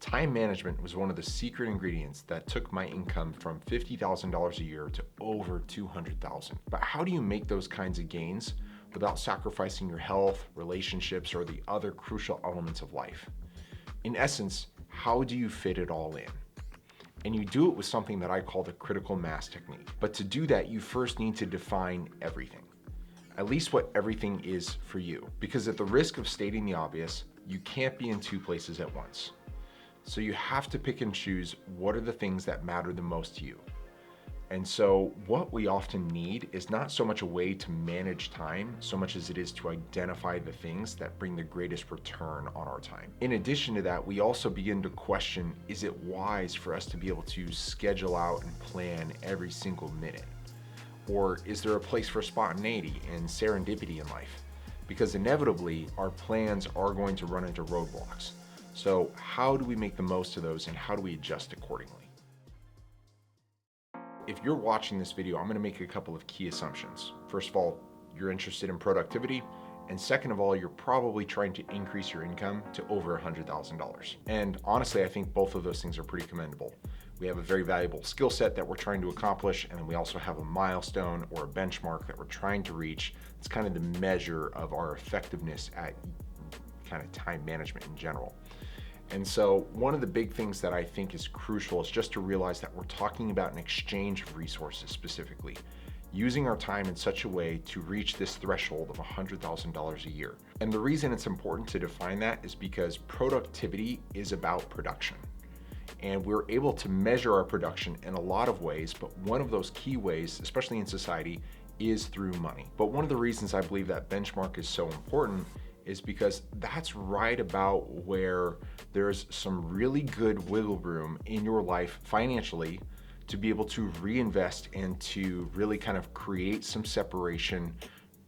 Time management was one of the secret ingredients that took my income from $50,000 a year to over $200,000. But how do you make those kinds of gains without sacrificing your health, relationships, or the other crucial elements of life? In essence, how do you fit it all in? And you do it with something that I call the critical mass technique. But to do that, you first need to define everything, at least what everything is for you. Because at the risk of stating the obvious, you can't be in two places at once. So you have to pick and choose what are the things that matter the most to you. And so what we often need is not so much a way to manage time, so much as it is to identify the things that bring the greatest return on our time. In addition to that, we also begin to question, is it wise for us to be able to schedule out and plan every single minute? Or is there a place for spontaneity and serendipity in life? Because inevitably, our plans are going to run into roadblocks. So how do we make the most of those and how do we adjust accordingly? If you're watching this video, I'm going to make a couple of key assumptions. First of all, you're interested in productivity. And second of all, you're probably trying to increase your income to over $100,000. And honestly, I think both of those things are pretty commendable. We have a very valuable skill set that we're trying to accomplish, and then we also have a milestone or a benchmark that we're trying to reach. It's kind of the measure of our effectiveness at kind of time management in general. And so one of the big things that I think is crucial is just to realize that we're talking about an exchange of resources specifically, using our time in such a way to reach this threshold of $100,000 a year. And the reason it's important to define that is because productivity is about production. And we're able to measure our production in a lot of ways, but one of those key ways, especially in society, is through money. But one of the reasons I believe that benchmark is so important is because that's right about where there's some really good wiggle room in your life financially to be able to reinvest and to really kind of create some separation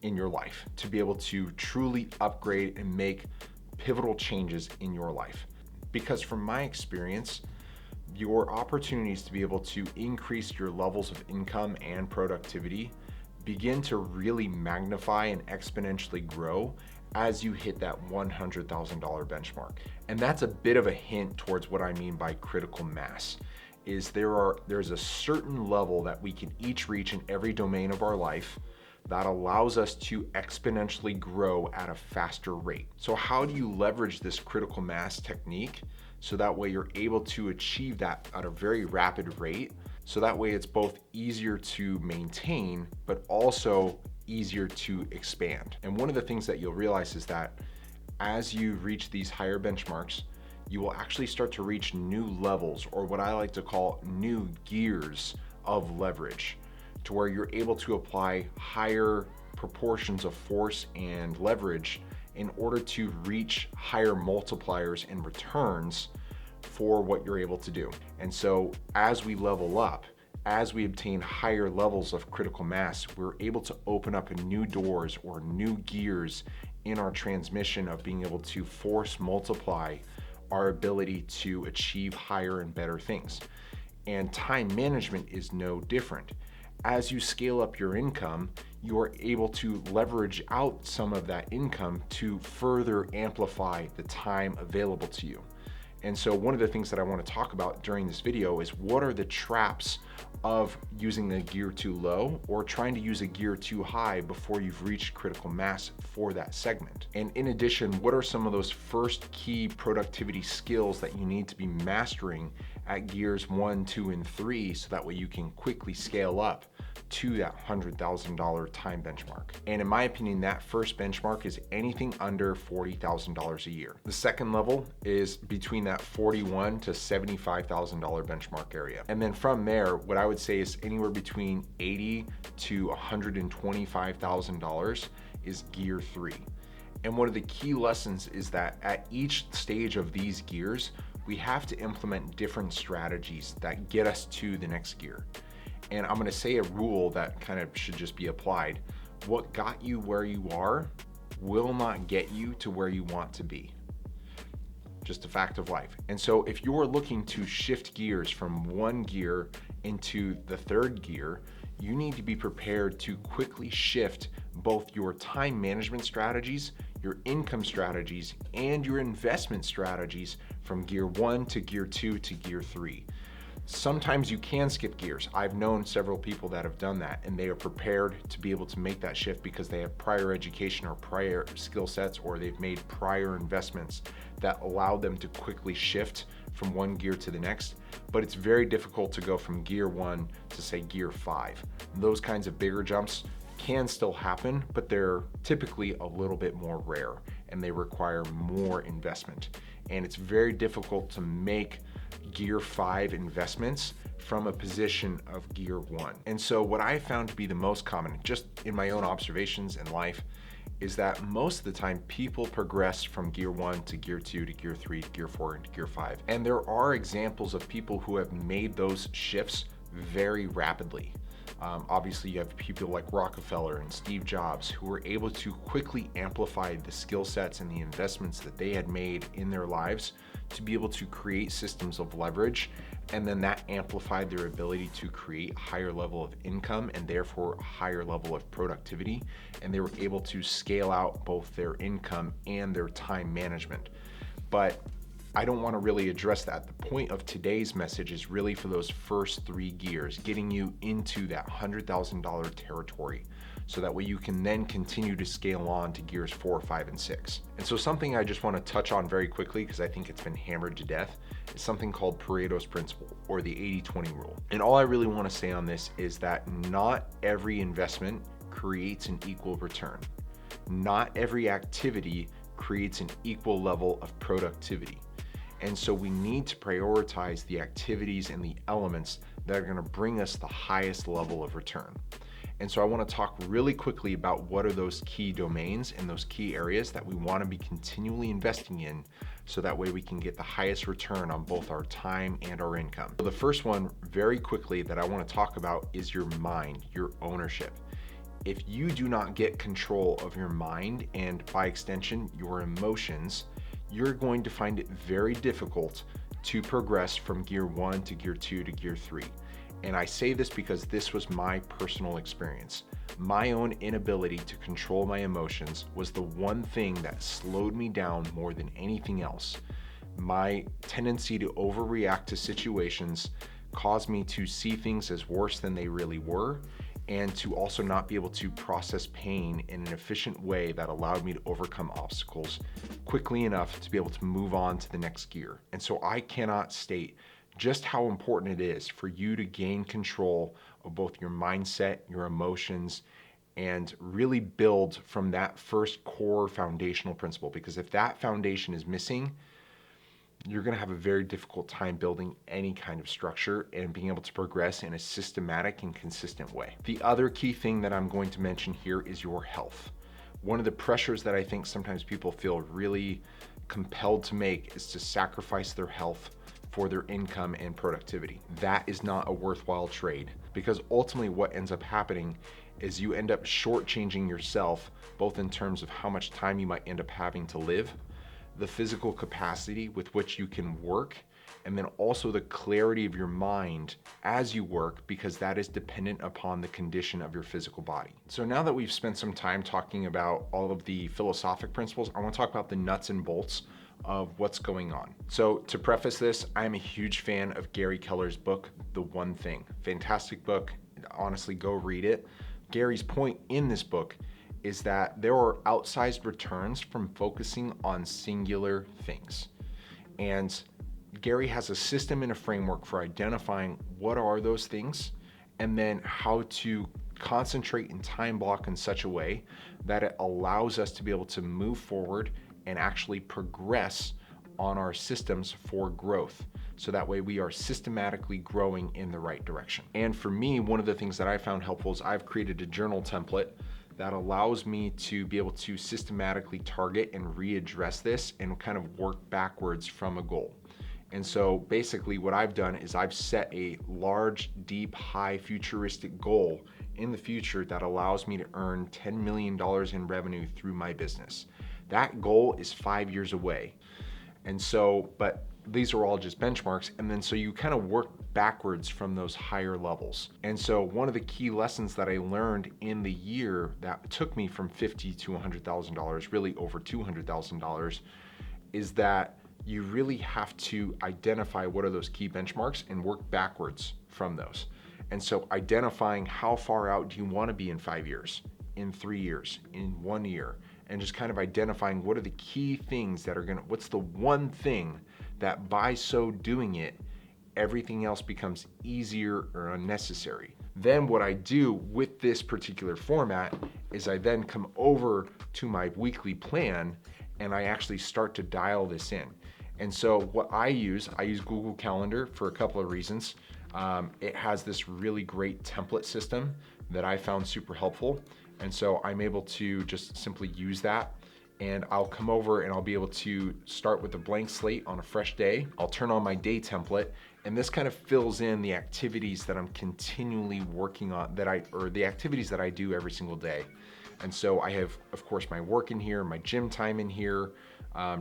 in your life, to be able to truly upgrade and make pivotal changes in your life. Because from my experience, your opportunities to be able to increase your levels of income and productivity begin to really magnify and exponentially grow as you hit that $100,000 benchmark. And that's a bit of a hint towards what I mean by critical mass, is there's a certain level that we can each reach in every domain of our life that allows us to exponentially grow at a faster rate. So how do you leverage this critical mass technique so that way you're able to achieve that at a very rapid rate? So that way it's both easier to maintain, but also easier to expand. And one of the things that you'll realize is that as you reach these higher benchmarks, you will actually start to reach new levels, or what I like to call new gears of leverage, to where you're able to apply higher proportions of force and leverage in order to reach higher multipliers and returns for what you're able to do. And so as we level up, as we obtain higher levels of critical mass, we're able to open up new doors or new gears in our transmission of being able to force multiply our ability to achieve higher and better things. And time management is no different. As you scale up your income, you are able to leverage out some of that income to further amplify the time available to you. And so one of the things that I want to talk about during this video is what are the traps of using the gear too low or trying to use a gear too high before you've reached critical mass for that segment. And in addition, what are some of those first key productivity skills that you need to be mastering at gears 1, 2, and 3 so that way you can quickly scale up to that $100,000 time benchmark. And in my opinion, that first benchmark is anything under $40,000 a year. The second level is between that $41,000 to $75,000 benchmark area. And then from there, what I would say is anywhere between $80,000 to $125,000 is gear 3. And one of the key lessons is that at each stage of these gears, we have to implement different strategies that get us to the next gear. And I'm gonna say a rule that kind of should just be applied. What got you where you are will not get you to where you want to be. Just a fact of life. And so if you're looking to shift gears from one gear into the third gear, you need to be prepared to quickly shift both your time management strategies, your income strategies, and your investment strategies from gear 1 to gear 2 to gear 3. Sometimes you can skip gears. I've known several people that have done that, and they are prepared to be able to make that shift because they have prior education or prior skill sets, or they've made prior investments that allow them to quickly shift from one gear to the next. But it's very difficult to go from gear 1 to say gear 5. Those kinds of bigger jumps can still happen, but they're typically a little bit more rare and they require more investment. And it's very difficult to make gear 5 investments from a position of gear 1. And so what I found to be the most common, just in my own observations in life, is that most of the time people progress from gear 1 to gear 2 to gear 3 to gear 4 and to gear 5. And there are examples of people who have made those shifts very rapidly. Obviously, you have people like Rockefeller and Steve Jobs who were able to quickly amplify the skill sets and the investments that they had made in their lives to be able to create systems of leverage, and then that amplified their ability to create a higher level of income and therefore a higher level of productivity, and they were able to scale out both their income and their time management. But I don't want to really address that. The point of today's message is really for those first 3 gears, getting you into that $100,000 territory, so that way you can then continue to scale on to gears 4, 5, and 6. And so something I just want to touch on very quickly, because I think it's been hammered to death, is something called Pareto's Principle, or the 80-20 rule. And all I really want to say on this is that not every investment creates an equal return. Not every activity creates an equal level of productivity. And so we need to prioritize the activities and the elements that are going to bring us the highest level of return. And so I want to talk really quickly about what are those key domains and those key areas that we want to be continually investing in, so that way we can get the highest return on both our time and our income. So the first one, very quickly, that I want to talk about is your mind, your ownership. If you do not get control of your mind, and by extension, your emotions, you're going to find it very difficult to progress from gear 1 to gear 2 to gear 3. And I say this because this was my personal experience. My own inability to control my emotions was the one thing that slowed me down more than anything else. My tendency to overreact to situations caused me to see things as worse than they really were, and to also not be able to process pain in an efficient way that allowed me to overcome obstacles quickly enough to be able to move on to the next gear. And so I cannot state just how important it is for you to gain control of both your mindset, your emotions, and really build from that first core foundational principle. Because if that foundation is missing, you're going to have a very difficult time building any kind of structure and being able to progress in a systematic and consistent way. The other key thing that I'm going to mention here is your health. One of the pressures that I think sometimes people feel really compelled to make is to sacrifice their health for their income and productivity. That is not a worthwhile trade, because ultimately what ends up happening is you end up shortchanging yourself, both in terms of how much time you might end up having to live, the physical capacity with which you can work, and then also the clarity of your mind as you work, because that is dependent upon the condition of your physical body. So now that we've spent some time talking about all of the philosophic principles, I want to talk about the nuts and bolts of what's going on. So to preface this, I'm a huge fan of Gary Keller's book, The One Thing. Fantastic book. Honestly, go read it. Gary's point in this book is that there are outsized returns from focusing on singular things. And Gary has a system and a framework for identifying what are those things, and then how to concentrate and time block in such a way that it allows us to be able to move forward and actually progress on our systems for growth. So that way we are systematically growing in the right direction. And for me, one of the things that I found helpful is I've created a journal template that allows me to be able to systematically target and readdress this and kind of work backwards from a goal. And so basically what I've done is I've set a large, deep, high futuristic goal in the future that allows me to earn $10 million in revenue through my business. That goal is 5 years away. And so, but these are all just benchmarks. And then so you kind of work backwards from those higher levels. And so one of the key lessons that I learned in the year that took me from $50,000 to $100,000, really over $200,000, is that you really have to identify what are those key benchmarks and work backwards from those. And so identifying how far out do you want to be in 5 years, in 3 years, in 1 year, and just kind of identifying what are the key things that are what's the one thing that by so doing it, everything else becomes easier or unnecessary. Then what I do with this particular format is I then come over to my weekly plan and I actually start to dial this in. And so what I use Google Calendar for a couple of reasons. It has this really great template system that I found super helpful. And so I'm able to just simply use that, and I'll come over and I'll be able to start with a blank slate on a fresh day. I'll turn on my day template, and this kind of fills in the activities that I'm continually working on, or the activities that I do every single day. And so I have, of course, my work in here, my gym time in here,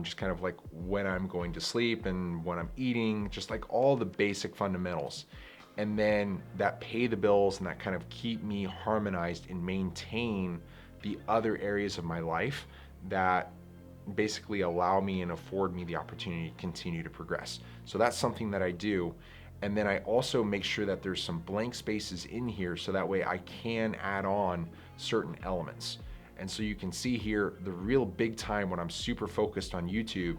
just kind of like when I'm going to sleep and when I'm eating, just like all the basic fundamentals. And then that pay the bills and that kind of keep me harmonized and maintain the other areas of my life that basically allow me and afford me the opportunity to continue to progress. So that's something that I do. And then I also make sure that there's some blank spaces in here so that way I can add on certain elements. And so you can see here, the real big time when I'm super focused on YouTube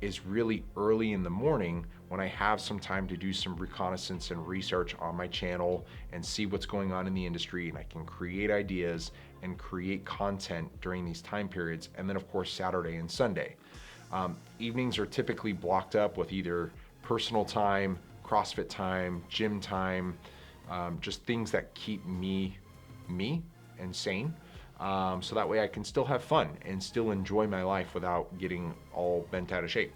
is really early in the morning when I have some time to do some reconnaissance and research on my channel and see what's going on in the industry, and I can create ideas and create content during these time periods. And then of course, Saturday and Sunday. Evenings are typically blocked up with either personal time, CrossFit time, gym time, just things that keep me and sane. So that way I can still have fun and still enjoy my life without getting all bent out of shape.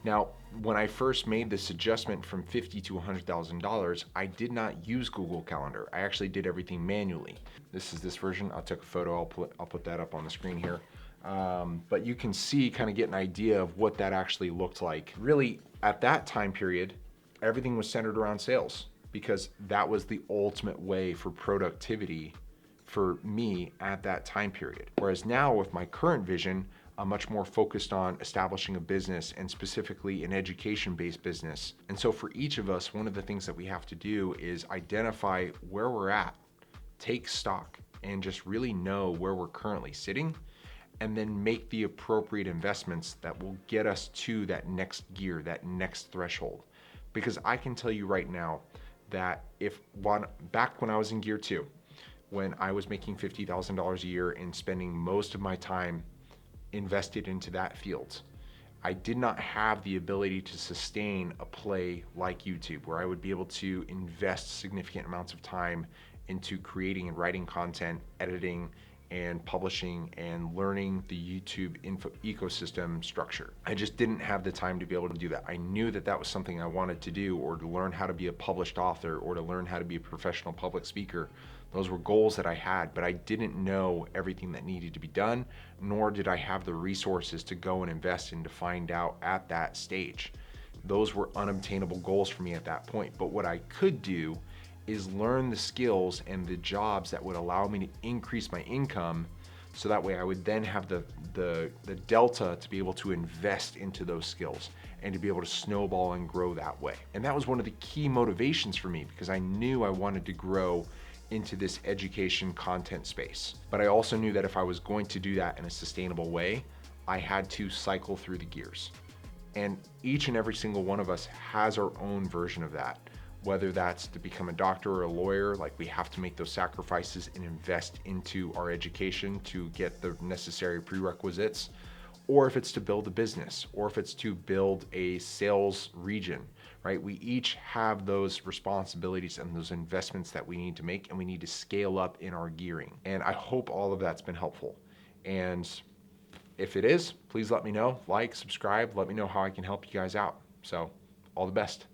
Now, when I first made this adjustment from $50,000 to $100,000, I did not use Google Calendar. I actually did everything manually. This is this version. I took a photo. I'll put that up on the screen here. But you can see, kind of get an idea of what that actually looked like. Really, at that time period, everything was centered around sales because that was the ultimate way for productivity for me at that time period. Whereas now with my current vision, I'm much more focused on establishing a business, and specifically an education-based business. And so for each of us, one of the things that we have to do is identify where we're at, take stock, and just really know where we're currently sitting, and then make the appropriate investments that will get us to that next gear, that next threshold. Because I can tell you right now that back when I was in gear 2, when I was making $50,000 a year and spending most of my time invested into that field, I did not have the ability to sustain a play like YouTube, where I would be able to invest significant amounts of time into creating and writing content, editing and publishing, and learning the YouTube ecosystem structure. I just didn't have the time to be able to do that. I knew that that was something I wanted to do, or to learn how to be a published author, or to learn how to be a professional public speaker. Those were goals that I had, but I didn't know everything that needed to be done, nor did I have the resources to go and invest in to find out at that stage. Those were unobtainable goals for me at that point. But what I could do is learn the skills and the jobs that would allow me to increase my income, so that way I would then have the delta to be able to invest into those skills and to be able to snowball and grow that way. And that was one of the key motivations for me, because I knew I wanted to grow into this education content space. But I also knew that if I was going to do that in a sustainable way, I had to cycle through the gears. And each and every single one of us has our own version of that. Whether that's to become a doctor or a lawyer, like we have to make those sacrifices and invest into our education to get the necessary prerequisites, or if it's to build a business, or if it's to build a sales region, right? We each have those responsibilities and those investments that we need to make, and we need to scale up in our gearing. And I hope all of that's been helpful. And if it is, please let me know. Like, subscribe, let me know how I can help you guys out. So, all the best.